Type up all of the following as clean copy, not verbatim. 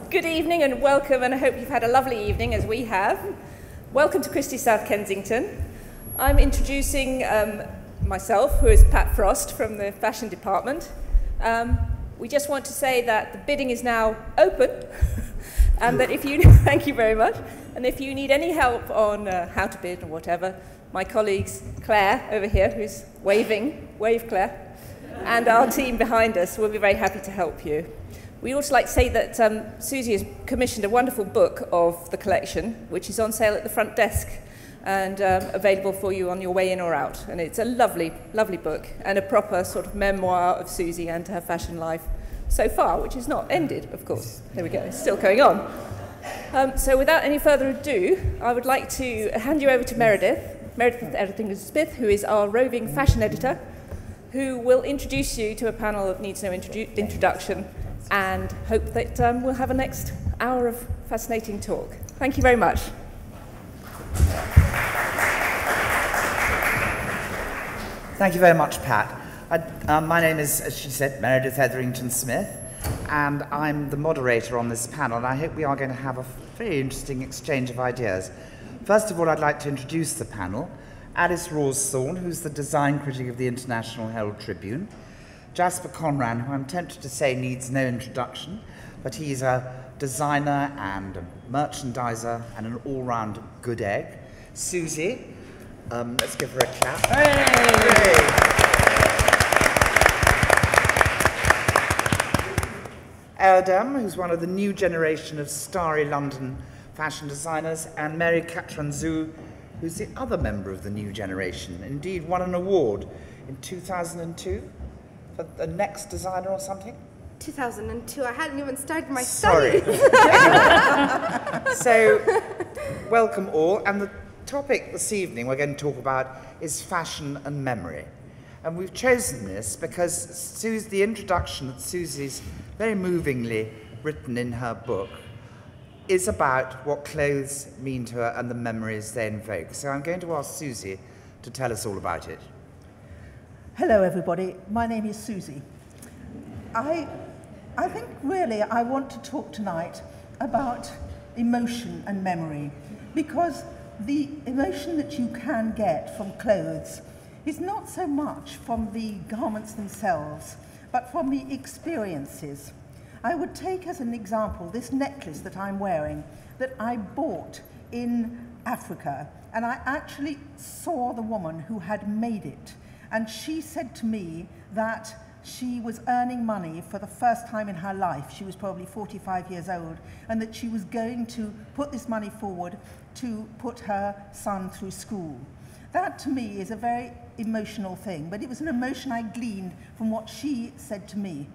Good evening and welcome, and I hope you've had a lovely evening as we have. Welcome to Christie's South Kensington. I'm introducing myself, who is Pat Frost from the fashion department. We just want to say that the bidding is now open, and that if you, thank you very much, and if you need any help on how to bid or whatever, my colleagues Claire over here, who's waving, wave Claire, and our team behind us will be very happy to help you. We'd also like to say that Suzy has commissioned a wonderful book of the collection, which is on sale at the front desk and available for you on your way in or out. And it's a lovely, lovely book and a proper sort of memoir of Suzy and her fashion life so far, which is not ended, of course. There we go, it's still going on. So without any further ado, I would like to hand you over to Meredith Etherington-Smith, who is our roving fashion editor, who will introduce you to a panel that needs no introduction, and hope that we'll have a next hour of fascinating talk. Thank you very much. Thank you very much, Pat. My name is, as she said, Meredith Etherington-Smith, and I'm the moderator on this panel, and I hope we are going to have a very interesting exchange of ideas. First of all, I'd like to introduce the panel. Alice Rawsthorne, who's the design critic of the International Herald Tribune. Jasper Conran, who I'm tempted to say needs no introduction, but he's a designer and a merchandiser and an all-round good egg. Suzy, let's give her a clap. Hey! Erdem, who's one of the new generation of starry London fashion designers, and Mary Katranzou, who's the other member of the new generation, indeed won an award in 2002. For the next designer or something? 2002. I hadn't even started my studies. So, welcome all. And the topic this evening we're going to talk about is fashion and memory. And we've chosen this because the introduction that Suzy's very movingly written in her book is about what clothes mean to her and the memories they invoke. So I'm going to ask Suzy to tell us all about it. Hello everybody, my name is Suzy. I think really I want to talk tonight about emotion and memory, because the emotion that you can get from clothes is not so much from the garments themselves, but from the experiences. I would take as an example this necklace that I'm wearing that I bought in Africa, and I actually saw the woman who had made it. And she said to me that she was earning money for the first time in her life. She was probably 45 years old, and that she was going to put this money forward to put her son through school. That to me is a very emotional thing, but it was an emotion I gleaned from what she said to me.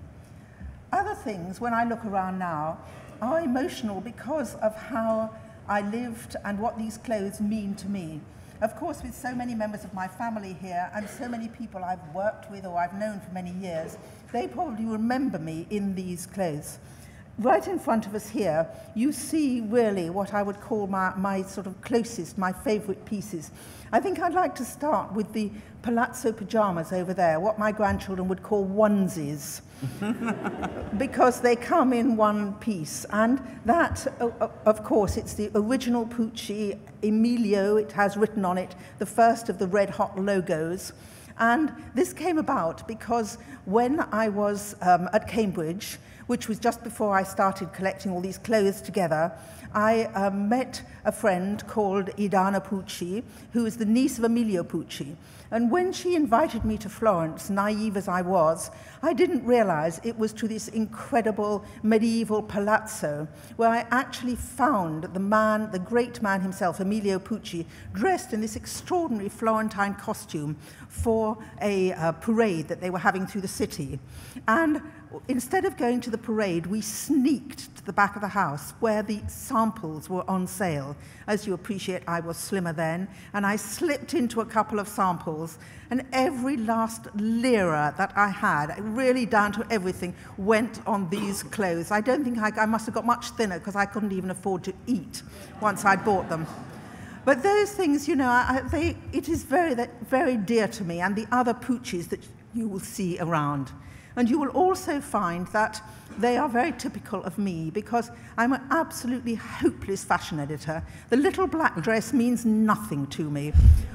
Other things, when I look around now, are emotional because of how I lived and what these clothes mean to me. Of course, with so many members of my family here and so many people I've worked with or I've known for many years, they probably remember me in these clothes. Right in front of us here, you see really what I would call my sort of closest, my favourite pieces. I think I'd like to start with the palazzo pyjamas over there, what my grandchildren would call onesies, because they come in one piece. And that, of course, it's the original Pucci Emilio. It has written on it the first of the Red Hot logos. And this came about because when I was at Cambridge, which was just before I started collecting all these clothes together, I met a friend called Idana Pucci, who is the niece of Emilio Pucci. And when she invited me to Florence, naive as I was, I didn't realize it was to this incredible medieval palazzo, where I actually found the man, the great man himself, Emilio Pucci, dressed in this extraordinary Florentine costume for a parade that they were having through the city. And instead of going to the parade, we sneaked to the back of the house where the samples were on sale. As you appreciate, I was slimmer then, and I slipped into a couple of samples, and every last lira that I had, really down to everything, went on these clothes. I don't think I must have got much thinner because I couldn't even afford to eat once I'd bought them. But those things, you know, it is very dear to me, and the other Puccis that you will see around. And you will also find that they are very typical of me because I'm an absolutely hopeless fashion editor. The little black dress means nothing to me.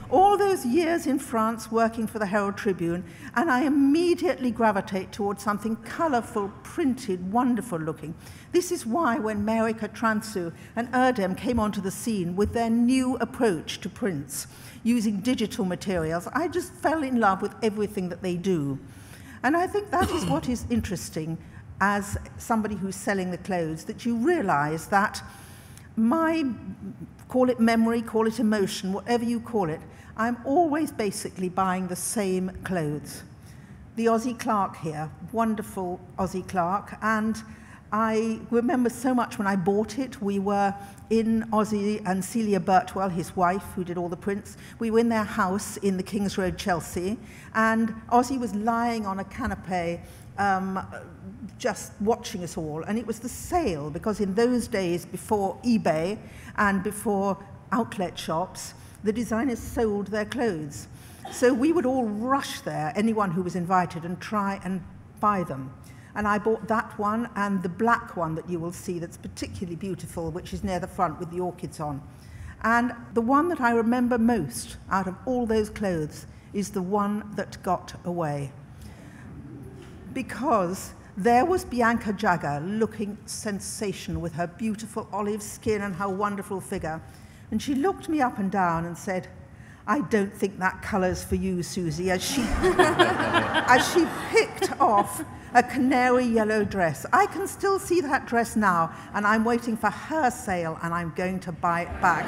All those years in France working for the Herald Tribune, and I immediately gravitate towards something colourful, printed, wonderful looking. This is why when Merica Transu and Erdem came onto the scene with their new approach to prints, using digital materials, I just fell in love with everything that they do. And I think that is what is interesting as somebody who's selling the clothes, that you realize that call it memory, call it emotion, whatever you call it, I'm always basically buying the same clothes. The Aussie Clark here, wonderful Aussie Clark, and I remember so much when I bought it. We were in Aussie and Celia Birtwell, his wife, who did all the prints. We were in their house in the King's Road, Chelsea, and Aussie was lying on a canapé just watching us all. And it was the sale, because in those days, before eBay and before outlet shops, the designers sold their clothes. So we would all rush there, anyone who was invited, and try and buy them. And I bought that one and the black one that you will see that's particularly beautiful, which is near the front with the orchids on. And the one that I remember most out of all those clothes is the one that got away. Because there was Bianca Jagger looking sensational with her beautiful olive skin and her wonderful figure. And she looked me up and down and said, "I don't think that colour's for you, Suzy," as she picked off a canary yellow dress. I can still see that dress now, and I'm waiting for her sale, and I'm going to buy it back.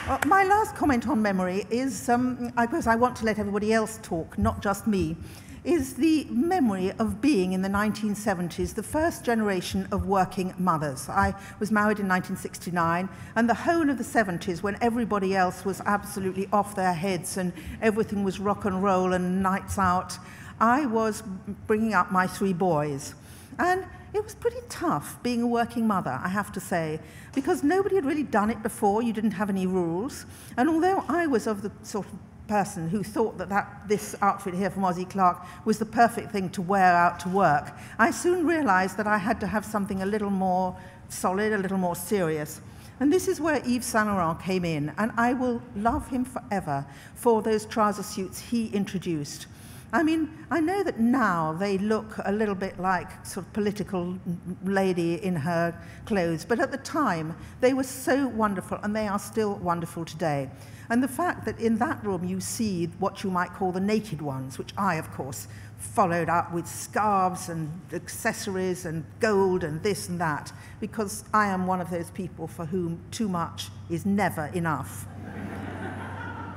Well, my last comment on memory is, because I want to let everybody else talk, not just me, is the memory of being in the 1970s, the first generation of working mothers. I was married in 1969, and the whole of the 70s, when everybody else was absolutely off their heads and everything was rock and roll and nights out, I was bringing up my 3 boys. And it was pretty tough being a working mother, I have to say, because nobody had really done it before. You didn't have any rules. And although I was of the sort of person who thought that this outfit here from Aussie Clark was the perfect thing to wear out to work, I soon realized that I had to have something a little more solid, a little more serious. And this is where Yves Saint Laurent came in, and I will love him forever for those trouser suits he introduced. I mean, I know that now they look a little bit like sort of political lady in her clothes, but at the time they were so wonderful, and they are still wonderful today. And the fact that in that room you see what you might call the naked ones, which I, of course, followed up with scarves and accessories and gold and this and that, because I am one of those people for whom too much is never enough.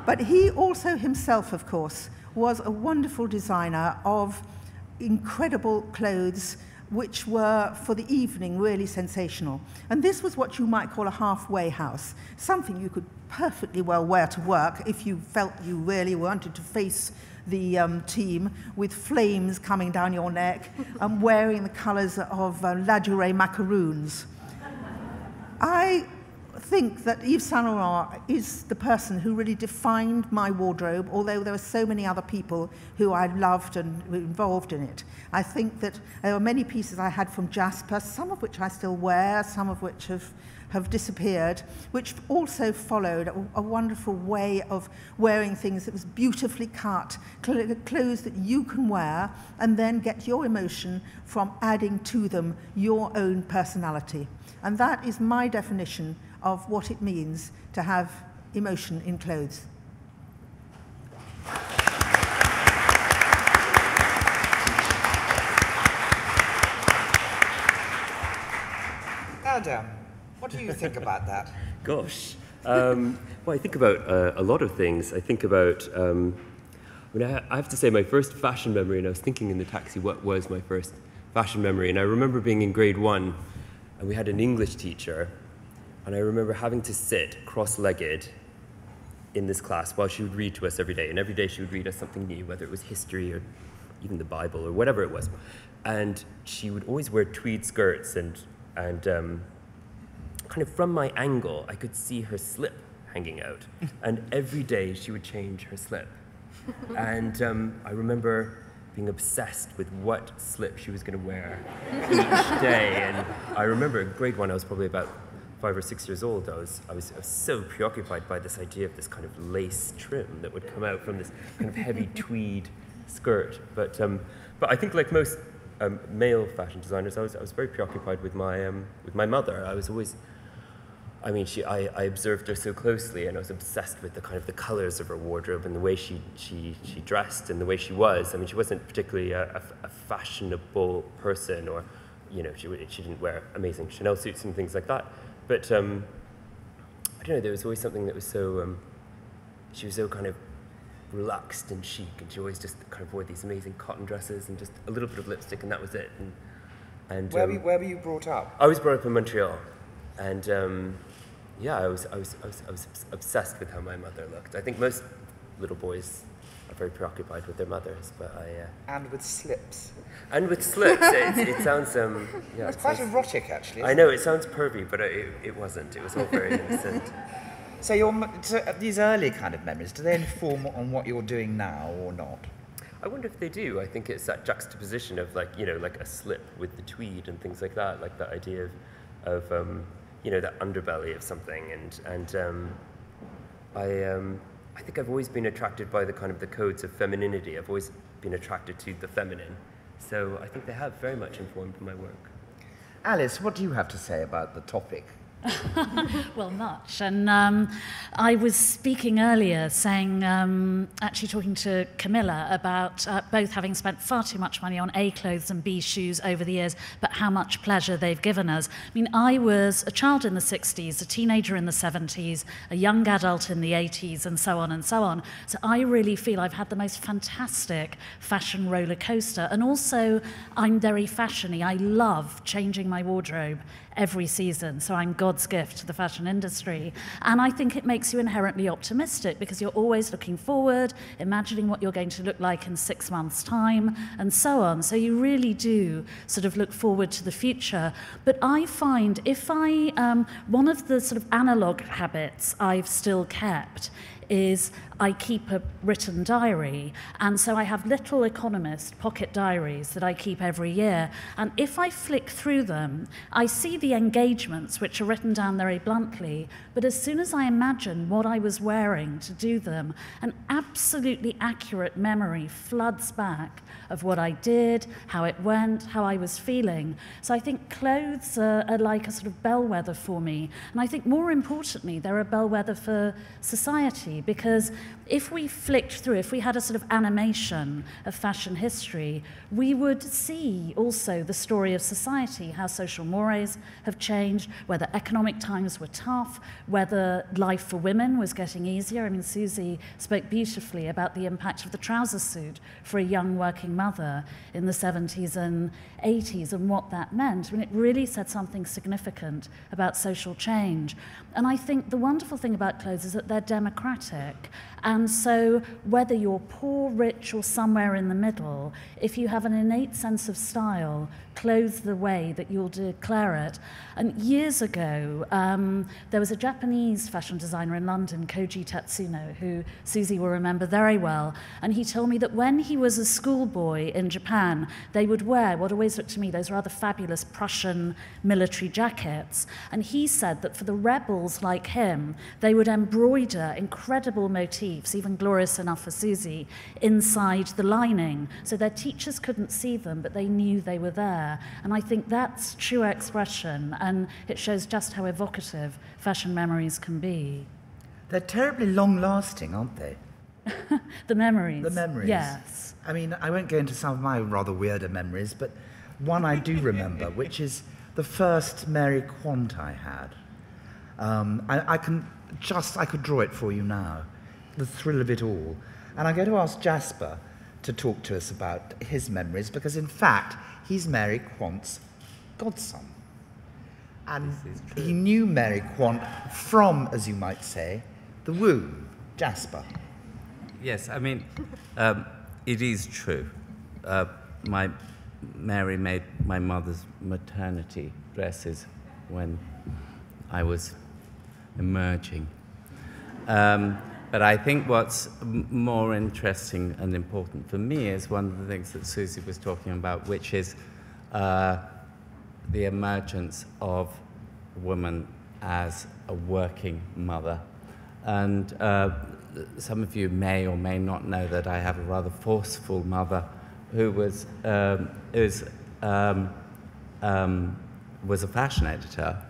But he also himself, of course, was a wonderful designer of incredible clothes which were, for the evening, really sensational. And this was what you might call a halfway house, something you could perfectly well wear to work if you felt you really wanted to face the team with flames coming down your neck and wearing the colours of Ladurée macaroons. I think that Yves Saint Laurent is the person who really defined my wardrobe, although there were so many other people who I loved and were involved in it. I think that there were many pieces I had from Jasper, some of which I still wear, some of which have disappeared, which also followed a wonderful way of wearing things that was beautifully cut, clothes that you can wear, and then get your emotion from adding to them your own personality. And that is my definition of what it means to have emotion in clothes. Adam, what do you think about that? Gosh. Well, I think about a lot of things. I think about, I have to say my first fashion memory, and I was thinking in the taxi what was my first fashion memory, and I remember being in grade 1, and we had an English teacher, and I remember having to sit cross-legged in this class while she would read to us every day. And every day she would read us something new, whether it was history or even the Bible or whatever it was. And she would always wear tweed skirts, and kind of from my angle, I could see her slip hanging out. And every day she would change her slip. And I remember being obsessed with what slip she was going to wear each day. And I remember in grade 1, I was probably about 5 or 6 years old. I was so preoccupied by this idea of this kind of lace trim that would come out from this kind of heavy tweed skirt. But I think, like most male fashion designers, I was very preoccupied with my mother. I was always, I mean, I observed her so closely, and I was obsessed with the kind of the colors of her wardrobe and the way she dressed and the way she was. I mean, she wasn't particularly a fashionable person, or, you know, she didn't wear amazing Chanel suits and things like that. But I don't know, there was always something that was so, she was so kind of relaxed and chic, and she always just kind of wore these amazing cotton dresses and just a little bit of lipstick, and that was it. And where were you brought up? I was brought up in Montreal, and yeah, I was obsessed with how my mother looked. I think most little boys are very preoccupied with their mothers, but And with slips. and with slips. It sounds yeah. It's it quite sounds- erotic, actually. I know it sounds pervy, but it wasn't. It was all very innocent. So these early kind of memories, do they inform on what you're doing now or not? I wonder if they do. I think it's that juxtaposition of, like, you know, like a slip with the tweed and things like that, like that idea of you know, that underbelly of something. And I think I've always been attracted by the kind of the codes of femininity. I've always been attracted to the feminine. So I think they have very much informed my work. Alice, what do you have to say about the topic? Well, much. And I was speaking earlier, saying, actually talking to Camilla about both having spent far too much money on A clothes and B shoes over the years, but how much pleasure they've given us. I mean, I was a child in the 60s, a teenager in the 70s, a young adult in the 80s, and so on and so on. So I really feel I've had the most fantastic fashion roller coaster. And also, I'm very fashiony. I love changing my wardrobe every season, so I'm God's gift to the fashion industry. And I think it makes you inherently optimistic, because you're always looking forward, imagining what you're going to look like in 6 months' time, and so on. So you really do sort of look forward to the future. But I find one of the sort of analog habits I've still kept is I keep a written diary, and so I have little economist pocket diaries that I keep every year, and if I flick through them, I see the engagements, which are written down very bluntly, but as soon as I imagine what I was wearing to do them, an absolutely accurate memory floods back of what I did, how it went, how I was feeling. So I think clothes are like a sort of bellwether for me, and I think more importantly, they're a bellwether for society, because if we flicked through, if we had a sort of animation of fashion history, we would see also the story of society, how social mores have changed, whether economic times were tough, whether life for women was getting easier. I mean, Suzy spoke beautifully about the impact of the trouser suit for a young working mother in the 70s and 80s and what that meant. I mean, it really said something significant about social change. And I think the wonderful thing about clothes is that they're democratic. And so whether you're poor, rich, or somewhere in the middle, if you have an innate sense of style, clothes the way that you'll declare it. And years ago, there was a Japanese fashion designer in London, Koji Tatsuno, who Suzy will remember very well. And he told me that when he was a schoolboy in Japan, they would wear what always looked to me those rather fabulous Prussian military jackets. And he said that for the rebels like him, they would embroider incredible motifs, even glorious enough for Suzy, inside the lining. So their teachers couldn't see them, but they knew they were there. And I think that's true expression, and it shows just how evocative fashion memories can be. They're terribly long-lasting, aren't they? The memories. The memories. Yes. I mean, I won't go into some of my rather weirder memories, but one I do remember, which is the first Mary Quant I had. I could draw it for you now, the thrill of it all. And I'm going to ask Jasper to talk to us about his memories, because in fact, he's Mary Quant's godson. And he knew Mary Quant from, as you might say, the womb. Jasper. Yes, I mean, it is true. Mary made my mother's maternity dresses when I was emerging. But I think what's more interesting and important for me is one of the things that Suzy was talking about, which is the emergence of a woman as a working mother. And some of you may or may not know that I have a rather forceful mother who was a fashion editor,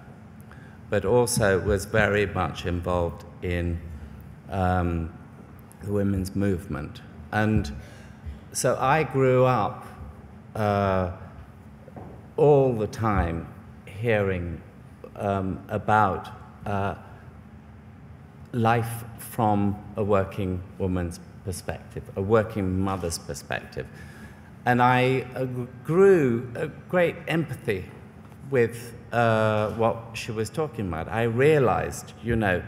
but also was very much involved in the women's movement. And so I grew up all the time hearing about life from a working woman's perspective, a working mother's perspective. And I grew a great empathy with what she was talking about. I realized, you know,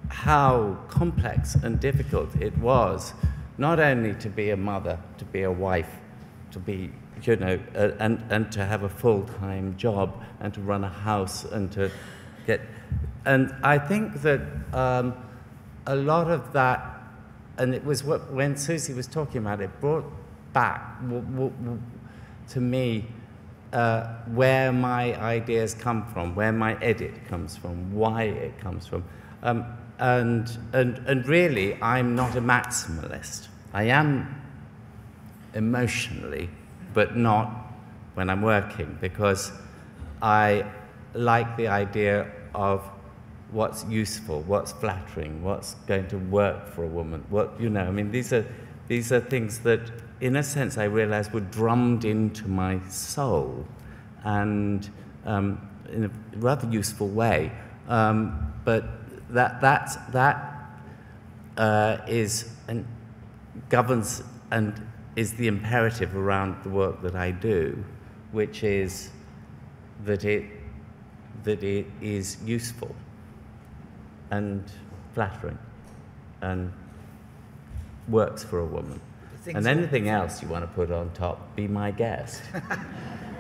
how complex and difficult it was, not only to be a mother, to be a wife, to be, you know, and to have a full-time job, and to run a house, and to get... And I think that a lot of that, and it was when Suzy was talking about it, brought back to me where my ideas come from, where my edit comes from, why it comes from. And really, I'm not a maximalist. I am emotionally, but not when I'm working, because I like the idea of what's useful, what's flattering, what's going to work for a woman. What, you know, I mean, these are things that, in a sense, I realized were drummed into my soul, and in a rather useful way. But that is and governs and is the imperative around the work that I do, which is that it is useful and flattering and works for a woman. And anything else you want to put on top, be my guest.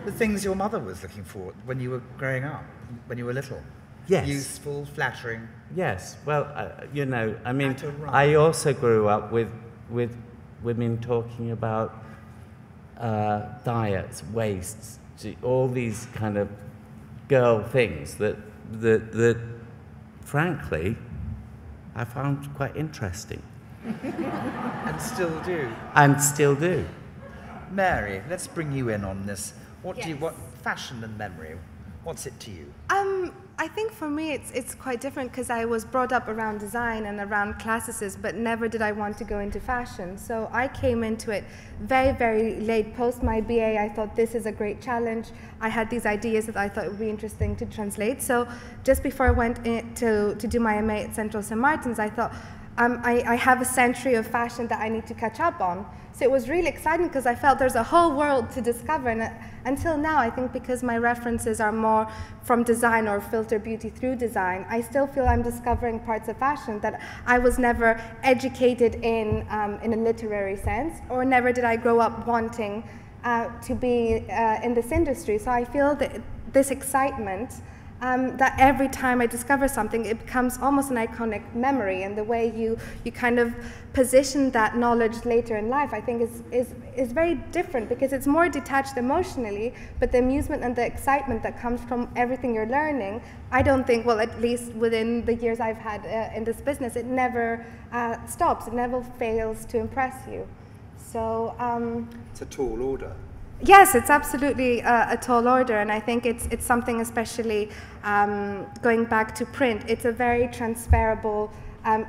The things your mother was looking for when you were growing up, when you were little. Yes. Useful, flattering. Yes. Well, you know, I mean, I also grew up with women talking about diets, wastes, all these kind of girl things that frankly, I found quite interesting. And still do. And still do. Mary, let's bring you in on this. What fashion and memory, what's it to you? I think for me it's quite different, because I was brought up around design and around classicists, but never did I want to go into fashion. So I came into it very, very late. Post my BA, I thought this is a great challenge. I had these ideas that I thought would be interesting to translate. So just before I went in to do my MA at Central St. Martin's, I thought, I have a century of fashion that I need to catch up on. So it was really exciting, because I felt there's a whole world to discover. And until now, I think because my references are more from design or filter beauty through design, I still feel I'm discovering parts of fashion that I was never educated in a literary sense, or never did I grow up wanting to be in this industry. So I feel that this excitement, that every time I discover something, it becomes almost an iconic memory, and the way you kind of position that knowledge later in life, I think is very different, because it's more detached emotionally, but the amusement and the excitement that comes from everything you're learning, I don't think, well, at least within the years I've had in this business, it never stops, it never fails to impress you. So it's a tall order. Yes, it's absolutely a tall order, and I think it's something, especially going back to print, it's a very transferable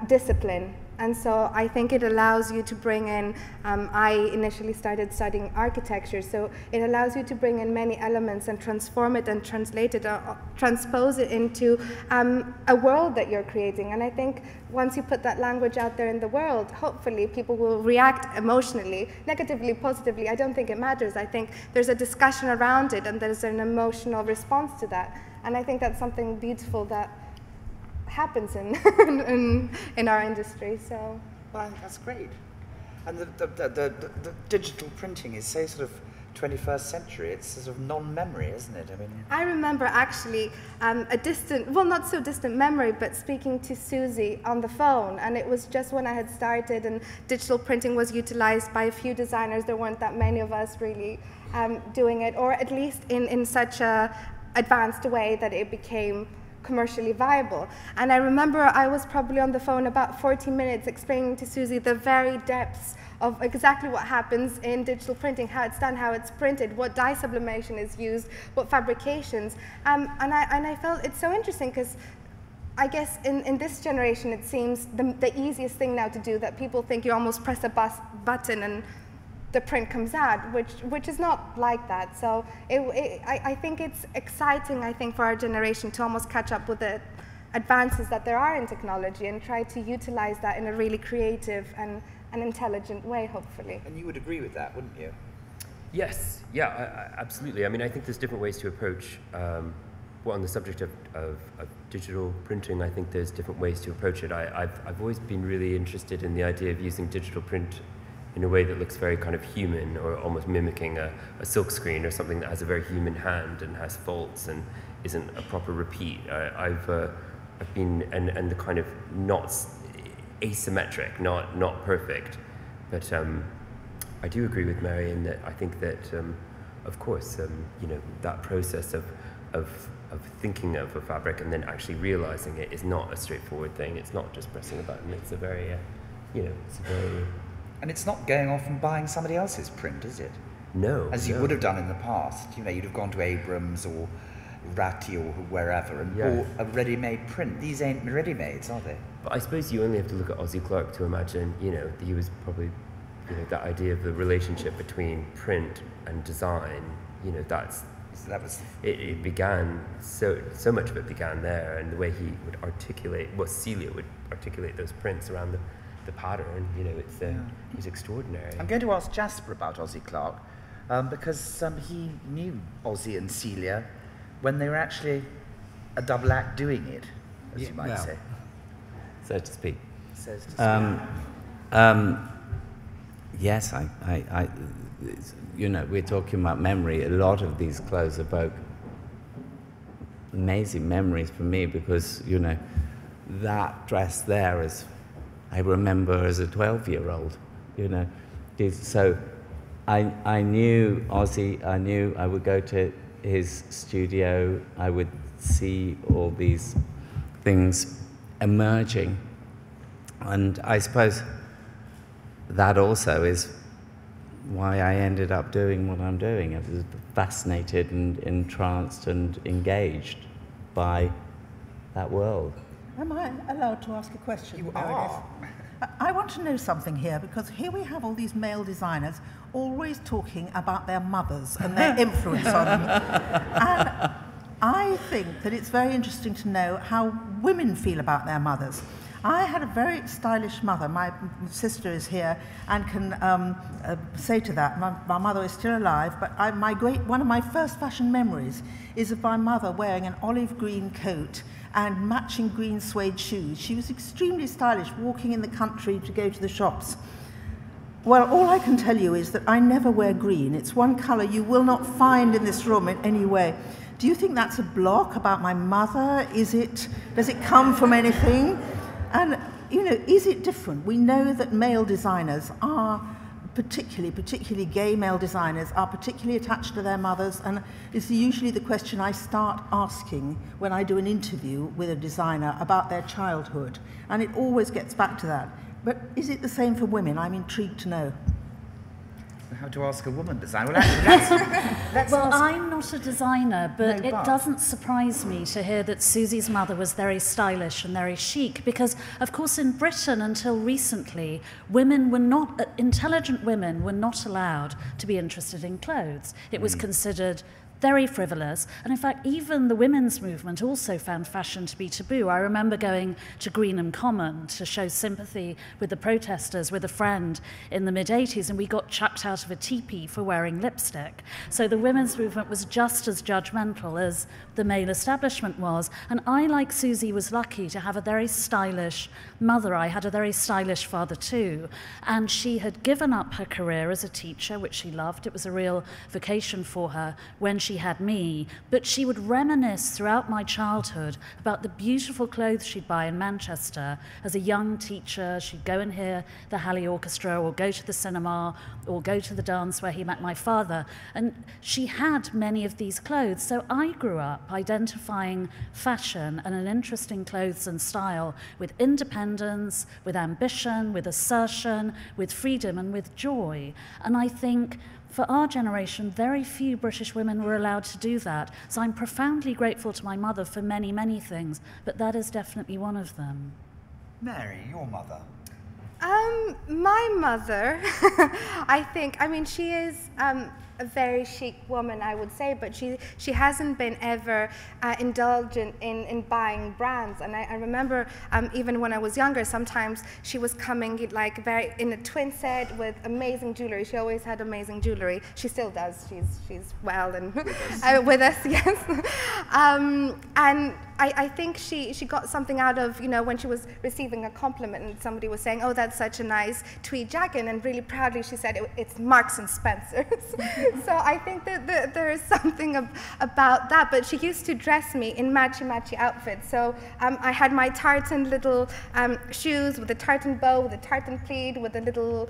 discipline. And so I think it allows you to bring in, I initially started studying architecture, so it allows you to bring in many elements and transform it and translate it, or transpose it into a world that you're creating. And I think once you put that language out there in the world, hopefully people will react emotionally, negatively, positively. I don't think it matters. I think there's a discussion around it, and there's an emotional response to that. And I think that's something beautiful that happens in our industry. So, well, that's great. And the digital printing is so sort of 21st century. It's sort of non-memory, isn't it? I mean, I remember actually a distant, well, not so distant memory, but speaking to Suzy on the phone, and it was just when I had started and digital printing was utilized by a few designers. There weren't that many of us really doing it, or at least in such a advanced way that it became commercially viable. And I remember I was probably on the phone about 40 minutes explaining to Suzy the very depths of exactly what happens in digital printing, how it's done, how it's printed, what dye sublimation is used, what fabrications. And I felt it's so interesting because I guess in this generation it seems the easiest thing now to do, that people think you almost press a button and the print comes out, which is not like that. So I think it's exciting, I think, for our generation to almost catch up with the advances that there are in technology and try to utilize that in a really creative and an intelligent way, hopefully. and you would agree with that, wouldn't you? Yes, yeah, absolutely. I mean, I think there's different ways to approach, well, on the subject of digital printing, I think there's different ways to approach it. I've always been really interested in the idea of using digital print in a way that looks very kind of human, or almost mimicking a silk screen or something that has a very human hand and has faults and isn't a proper repeat. I've been, and the kind of not asymmetric, not perfect, but I do agree with Mary in that I think that, of course, you know, that process of thinking of a fabric and then actually realizing it is not a straightforward thing. It's not just pressing a button. It's a very, you know, it's a very... And it's not going off and buying somebody else's print, is it? No. As you would have done in the past. You know, you'd have gone to Abrams or Ratty or wherever and bought a ready-made print. These ain't ready-mades, are they? But I suppose you only have to look at Ozzy Clark to imagine, you know, he was probably, you know, that idea of the relationship between print and design, you know, that's... So that was... It began, so much of it began there, and the way he would articulate, well, Celia would articulate those prints around the pattern, you know, it's he's extraordinary. I'm going to ask Jasper about Ozzy Clark, because he knew Ozzy and Celia when they were actually a double act doing it, as you might say. So to speak. Says to speak. Yes, you know, we're talking about memory. A lot of these clothes evoke amazing memories for me because, you know, that dress there is, I remember as a 12-year-old, you know. So I knew Ozzy, I knew I would go to his studio, I would see all these things emerging. And I suppose that also is why I ended up doing what I'm doing. I was fascinated and entranced and engaged by that world. Am I allowed to ask a question? You are. I want to know something here, because here we have all these male designers always talking about their mothers and their influence on them. And I think that it's very interesting to know how women feel about their mothers. I had a very stylish mother. My sister is here and can say to that. My mother is still alive, but one of my first fashion memories is of my mother wearing an olive green coat and matching green suede shoes. She was extremely stylish, walking in the country to go to the shops. Well, all I can tell you is that I never wear green. It's one colour you will not find in this room in any way. Do you think that's a block about my mother? Does it come from anything? And, you know, is it different? We know that male designers are particularly gay male designers are particularly attached to their mothers, and it's usually the question I start asking when I do an interview with a designer about their childhood, and it always gets back to that. But is it the same for women? I'm intrigued to know. How to ask a woman designer? Well, actually, let's Well, ask... I'm not a designer, but No, it doesn't surprise me to hear that Suzy's mother was very stylish and very chic, because, of course, in Britain until recently, intelligent women were not allowed to be interested in clothes. It was considered very frivolous. And in fact, even the women's movement also found fashion to be taboo. I remember going to Greenham Common to show sympathy with the protesters with a friend in the mid-80s, and we got chucked out of a teepee for wearing lipstick. So the women's movement was just as judgmental as the male establishment was. And I, like Suzy, was lucky to have a very stylish mother. I had a very stylish father too. And she had given up her career as a teacher, which she loved. It was a real vocation for her when she had me. But she would reminisce throughout my childhood about the beautiful clothes she'd buy in Manchester. As a young teacher, she'd go and hear the Halley Orchestra, or go to the cinema, or go to the dance where he met my father. And she had many of these clothes. So I grew up identifying fashion and an interest in clothes and style with independence, with ambition, with assertion, with freedom, and with joy. And I think for our generation, very few British women were allowed to do that. So I'm profoundly grateful to my mother for many, many things, but that is definitely one of them. Mary, your mother. My mother, I mean, she is a very chic woman, I would say, but she hasn't been ever indulgent in buying brands. And I remember even when I was younger, sometimes she was coming like in a twin set with amazing jewelry. She always had amazing jewelry. She still does. She's well and with us, yes. And I think she got something out of, you know, when she was receiving a compliment and somebody was saying, oh, that's such a nice tweed jacket, and really proudly she said, it's Marks and Spencer's. So I think that there is something about that, but she used to dress me in matchy-matchy outfits. So I had my tartan little shoes with a tartan bow, with a tartan pleat, with a little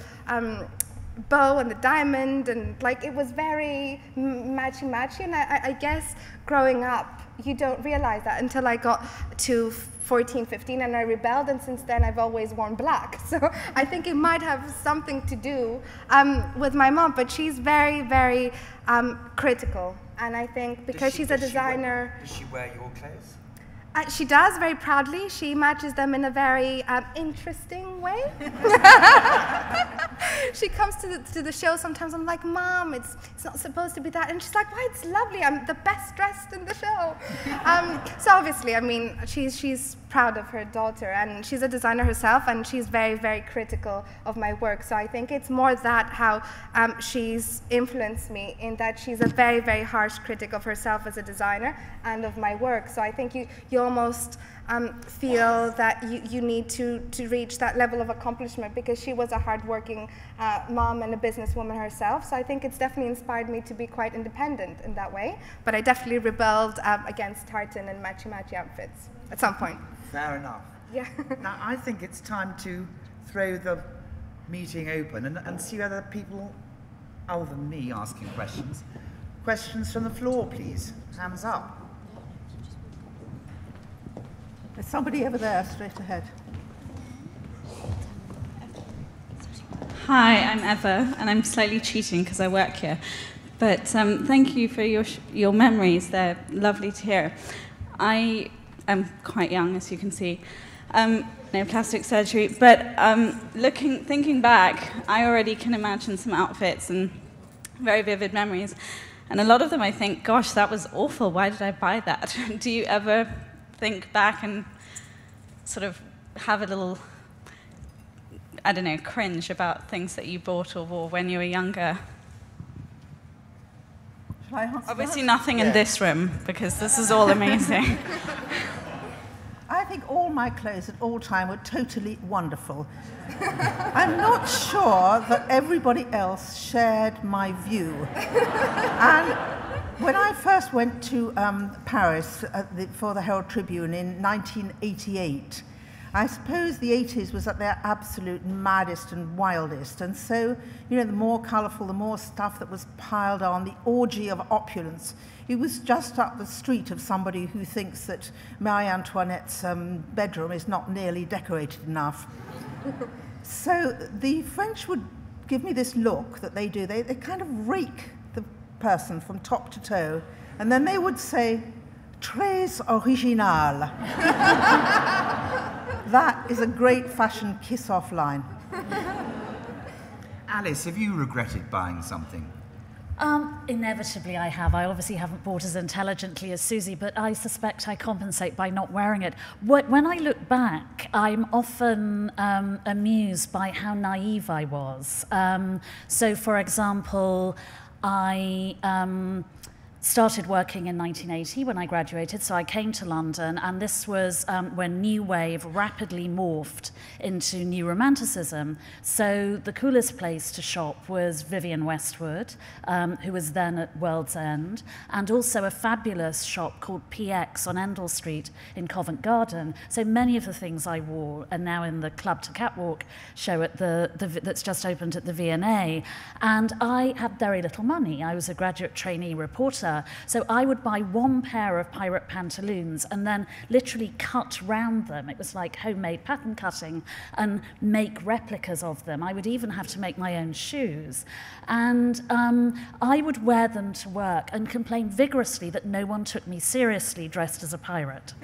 bow and the diamond, and like it was very matchy-matchy, and I guess growing up, you don't realize that until I got to 14, 15, and I rebelled, and since then I've always worn black. So I think it might have something to do with my mom, but she's very, very critical. And I think because she's a designer... Does she wear your clothes? She does, very proudly. She matches them in a very interesting way. She comes to the show sometimes. I'm like, Mom, it's not supposed to be that. And she's like, why, it's lovely. I'm the best dressed in the show. So obviously, I mean, she's proud of her daughter. And she's a designer herself. And she's very, very critical of my work. So I think it's more that how she's influenced me, in that she's a very, very harsh critic of herself as a designer and of my work. So I think you almost feel that you need to reach that level of accomplishment, because she was a hardworking mom and a businesswoman herself. So I think it's definitely inspired me to be quite independent in that way. But I definitely rebelled against tartan and matchy-matchy outfits at some point. Fair enough. Yeah. Now, I think it's time to throw the meeting open and see whether people, other than me asking questions from the floor, please. Hands up. There's somebody over there, straight ahead. Hi, I'm Eva, and I'm slightly cheating because I work here. But thank you for your memories. They're lovely to hear. I am quite young, as you can see. No plastic surgery, but thinking back, I already can imagine some outfits and very vivid memories. And a lot of them I think, gosh, that was awful. Why did I buy that? Do you ever think back and sort of have a little, I don't know, cringe about things that you bought or wore when you were younger? Shall I answer Obviously that? nothing in this room, because this is all amazing. I think all my clothes at all time were totally wonderful. I'm not sure that everybody else shared my view. And when I first went to Paris for the Herald Tribune in 1988, I suppose the 80s was at their absolute maddest and wildest. And so, you know, the more colourful, the more stuff that was piled on, the orgy of opulence. It was just up the street of somebody who thinks that Marie Antoinette's bedroom is not nearly decorated enough. So the French would give me this look that they do. They kind of rake the person from top to toe, and then they would say, "Très original." That is a great fashion kiss-off line. Alice, have you regretted buying something? Inevitably I have. I obviously haven't bought as intelligently as Suzy, but I suspect I compensate by not wearing it. When I look back, I'm often amused by how naive I was. So, for example, I started working in 1980 when I graduated, so I came to London, and this was when New Wave rapidly morphed into New Romanticism. So the coolest place to shop was Vivienne Westwood, who was then at World's End, and also a fabulous shop called PX on Endell Street in Covent Garden. So many of the things I wore are now in the Club to Catwalk show at that's just opened at the V&A. And I had very little money. I was a graduate trainee reporter, so I would buy one pair of pirate pantaloons and then literally cut round them. It was like homemade pattern cutting, and make replicas of them. I would even have to make my own shoes. And I would wear them to work and complain vigorously that no one took me seriously dressed as a pirate.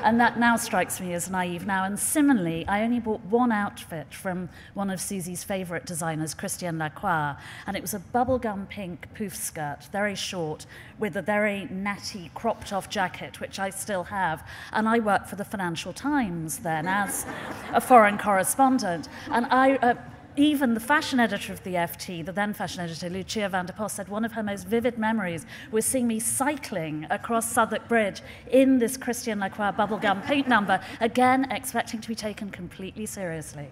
And that now strikes me as naive now. And similarly, I only bought one outfit from one of Suzy's favourite designers, Christian Lacroix, and it was a bubblegum pink poof skirt, very short, with a very natty cropped-off jacket, which I still have. And I worked for the Financial Times then as a foreign correspondent. And even the fashion editor of the FT, the then fashion editor, Lucia van der Post, said one of her most vivid memories was seeing me cycling across Southwark Bridge in this Christian Lacroix bubblegum pink number, again expecting to be taken completely seriously.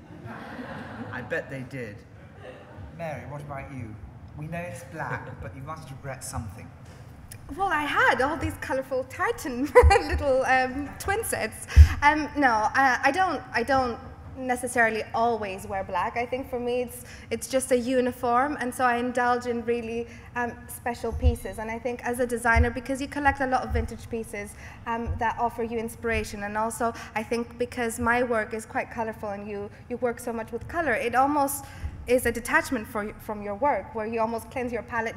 I bet they did. Mary, what about you? We know it's black, but you must regret something. Well, I had all these colourful tartan little twin sets. No, I don't necessarily always wear black. I think for me it's just a uniform, and so I indulge in really special pieces. And I think as a designer, because you collect a lot of vintage pieces that offer you inspiration, and also I think because my work is quite colourful and you work so much with colour, it almost is a detachment from your work, where you almost cleanse your palette.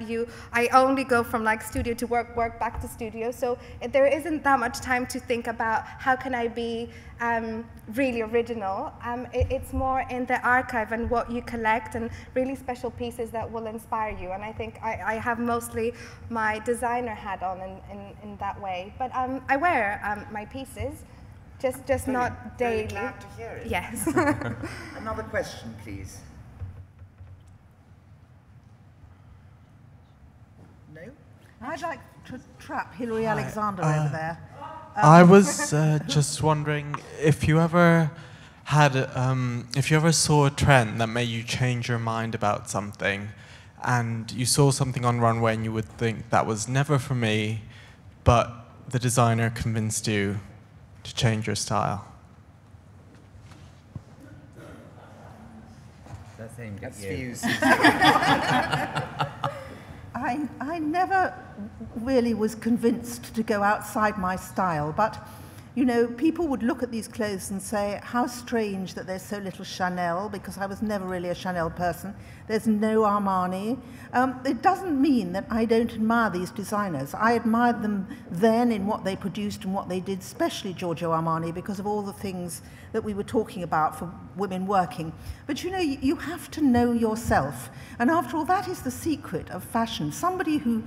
I only go from like studio to work back to studio, so there isn't that much time to think about how can I be really original. It's more in the archive and what you collect, and really special pieces that will inspire you. And I think I have mostly my designer hat on in that way. But I wear my pieces, just not daily. Very glad to hear it. Yes. Another question, please. No? I'd like to trap Hilary Alexander over there. I was just wondering if you ever had, if you ever saw a trend that made you change your mind about something, and you saw something on runway and you would think that was never for me, but the designer convinced you to change your style. That's for you, Suzy. I never really was convinced to go outside my style, but you know, people would look at these clothes and say, how strange that there's so little Chanel, because I was never really a Chanel person. There's no Armani. It doesn't mean that I don't admire these designers. I admired them then in what they produced and what they did, especially Giorgio Armani, because of all the things that we were talking about for women working. But you know, you have to know yourself. And after all, that is the secret of fashion. Somebody who,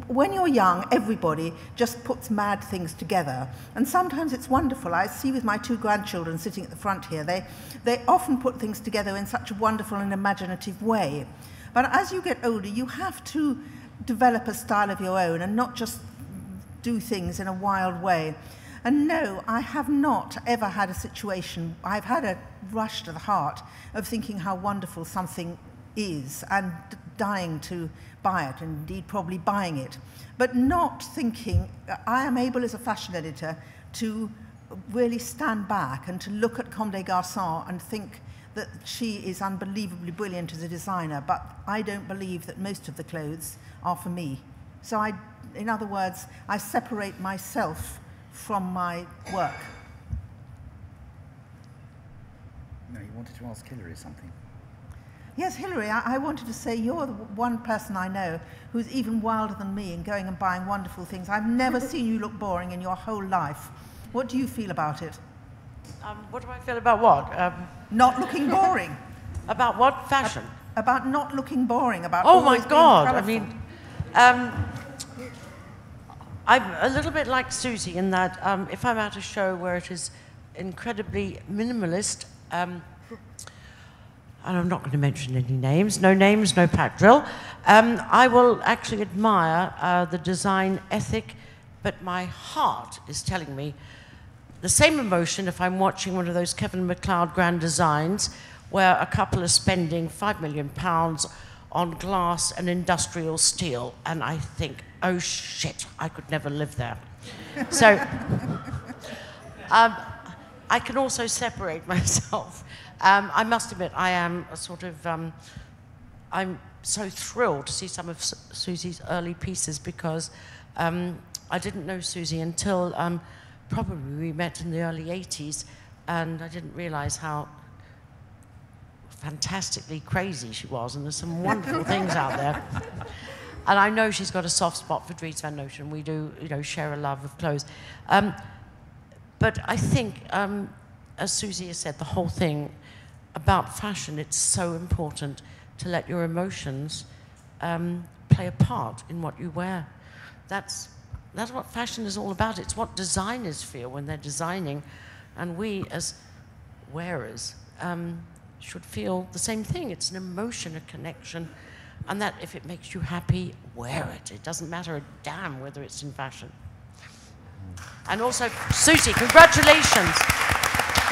when you're young, everybody just puts mad things together. And sometimes it's wonderful. I see with my two grandchildren sitting at the front here, they often put things together in such a wonderful and imaginative way. But as you get older, you have to develop a style of your own and not just do things in a wild way. And no, I have not ever had a situation, I've had a rush to the heart of thinking how wonderful something is and dying to buy it, and indeed probably buying it. But not thinking, I am able as a fashion editor to really stand back and to look at Comme des Garçons and think that she is unbelievably brilliant as a designer, but I don't believe that most of the clothes are for me. So in other words, I separate myself from my work. No, you wanted to ask Hilary something. Yes, Hilary, I wanted to say you're the one person I know who's even wilder than me in going and buying wonderful things. I've never seen you look boring in your whole life. What do you feel about it? What do I feel about what? Not looking boring. About what? Fashion? about not looking boring, about Oh my always being God! I colourful. mean, I'm a little bit like Suzy in that if I'm at a show where it is incredibly minimalist, and I'm not going to mention any names, no pack drill, I will actually admire the design ethic, but my heart is telling me the same emotion if I'm watching one of those Kevin MacLeod grand designs where a couple are spending £5 million on glass and industrial steel, and I think, oh shit, I could never live there. So I can also separate myself. I must admit, I am a sort of, I'm so thrilled to see some of Suzy's early pieces because I didn't know Suzy until probably we met in the early 80s, and I didn't realize how fantastically crazy she was, and there's some wonderful things out there. And I know she's got a soft spot for Dries Van Noten. We do, you know, share a love of clothes. But I think, as Suzy has said, the whole thing about fashion, it's so important to let your emotions play a part in what you wear. That's what fashion is all about. It's what designers feel when they're designing, and we as wearers should feel the same thing. It's an emotion, a connection, and that if it makes you happy, wear it. It doesn't matter a damn whether it's in fashion. And also, Suzy, congratulations.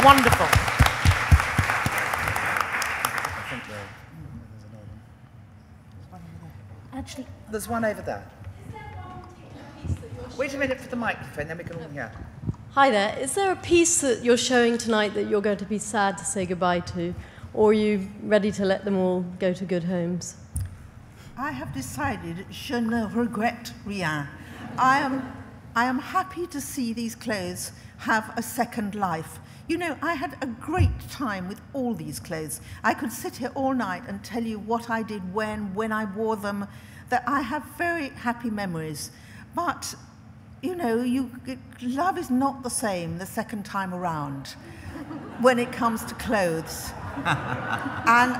Wonderful. Actually, there's one over there. Wait a minute for the microphone, then we can all hear. Hi there. Is there a piece that you're showing tonight that you're going to be sad to say goodbye to? Or are you ready to let them all go to good homes? I have decided, je ne regrette rien. I am happy to see these clothes have a second life. You know, I had a great time with all these clothes. I could sit here all night and tell you what I did when I wore them, that I have very happy memories. But, you know, love is not the same the second time around when it comes to clothes. And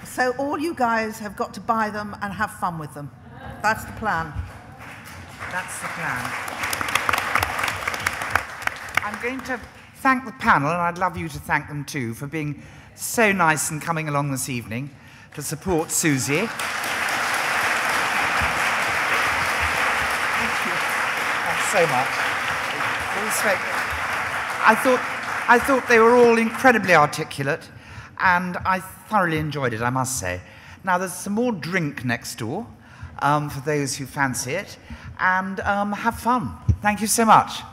so all you guys have got to buy them and have fun with them. That's the plan. That's the plan. I'm going to thank the panel, and I'd love you to thank them too, for being so nice and coming along this evening to support Suzy. Thank you. Thanks so much. I thought they were all incredibly articulate, and I thoroughly enjoyed it, I must say. Now, there's some more drink next door for those who fancy it, and have fun. Thank you so much.